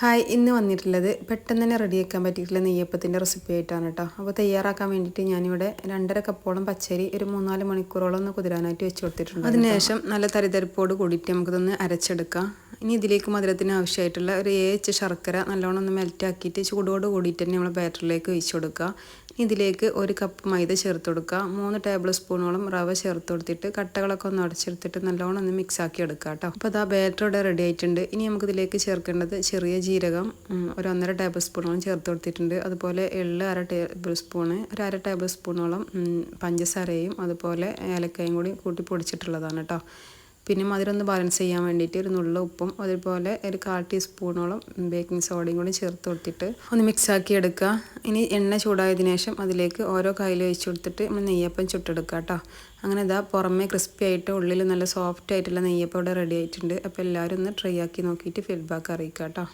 Hi, ഇന്ന് വന്നിട്ടുള്ളത് പെട്ടെന്ന് തന്നെ റെഡിയാക്കാൻ പറ്റിയിട്ടുള്ള നെയ്യപ്പത്തിൻ്റെ റെസിപ്പി ആയിട്ടാണ് കേട്ടോ. അപ്പോൾ തയ്യാറാക്കാൻ വേണ്ടിയിട്ട് ഞാനിവിടെ 2.5 കപ്പോളം പച്ചരി ഒരു 3-4 മണിക്കൂറോളം ഒന്ന് കുതിരാനായിട്ട് വെച്ച് കൊടുത്തിട്ടുണ്ട്. അതിനുശേഷം നല്ല തരിതരിപ്പോട് കൂടിയിട്ട് നമുക്കിതൊന്ന് അരച്ചെടുക്കാം. ഇനി ഇതിലേക്ക് മധുരത്തിന് ആവശ്യമായിട്ടുള്ള ഒരു 7 ശർക്കര നല്ലോണം ഒന്ന് മെൽറ്റാക്കിയിട്ട് ചൂടോട് കൂടിയിട്ട് തന്നെ നമ്മൾ ബാറ്ററിലേക്ക് ഒഴിച്ച് കൊടുക്കുക. ഇതിലേക്ക് 1 കപ്പ് മൈദ ചേർത്ത് കൊടുക്കുക. 3 ടേബിൾ സ്പൂണോളം റവ ചേർത്ത് കൊടുത്തിട്ട് കട്ടകളൊക്കെ ഒന്ന് അടച്ചെടുത്തിട്ട് നല്ലോണം ഒന്ന് മിക്സ് ആക്കി എടുക്കുക കേട്ടോ. അപ്പോൾ അതാ ബാറ്റർ ഇവിടെ റെഡി ആയിട്ടുണ്ട്. ഇനി നമുക്കിതിലേക്ക് ചേർക്കേണ്ടത് ചെറിയ ജീരകം ഒരു 1.5 ടേബിൾ സ്പൂണോളം ചേർത്ത് കൊടുത്തിട്ടുണ്ട്. അതുപോലെ എള്ള് 1/2 ടേബിൾ സ്പൂണ്, ഒരു 1/2 ടേബിൾ സ്പൂണോളം പഞ്ചസാരയും അതുപോലെ ഏലക്കയും കൂടി കൂട്ടി പൊടിച്ചിട്ടുള്ളതാണ് കേട്ടോ. പിന്നെ മധുരം ഒന്ന് ബാലൻസ് ചെയ്യാൻ വേണ്ടിയിട്ട് ഒരു നുള്ള ഉപ്പും അതുപോലെ ഒരു 1/4 ടീസ്പൂണോളം ബേക്കിംഗ് സോഡയും കൂടി ചേർത്ത് കൊടുത്തിട്ട് ഒന്ന് മിക്സാക്കി എടുക്കുക. ഇനി എണ്ണ ചൂടായതിനു ശേഷം അതിലേക്ക് ഓരോ കയ്യിൽ ഒഴിച്ച് കൊടുത്തിട്ട് നമ്മൾ നെയ്യപ്പം ചുട്ടെടുക്കുക കേട്ടോ. അങ്ങനെ ഇതാ പുറമേ ക്രിസ്പി ആയിട്ട് ഉള്ളിൽ നല്ല സോഫ്റ്റ് ആയിട്ടുള്ള നെയ്യപ്പം ഇവിടെ റെഡി ആയിട്ടുണ്ട്. അപ്പോൾ എല്ലാവരും ഒന്ന് ട്രൈ ആക്കി നോക്കിയിട്ട് ഫീഡ്ബാക്ക് അറിയിക്കുക കേട്ടോ.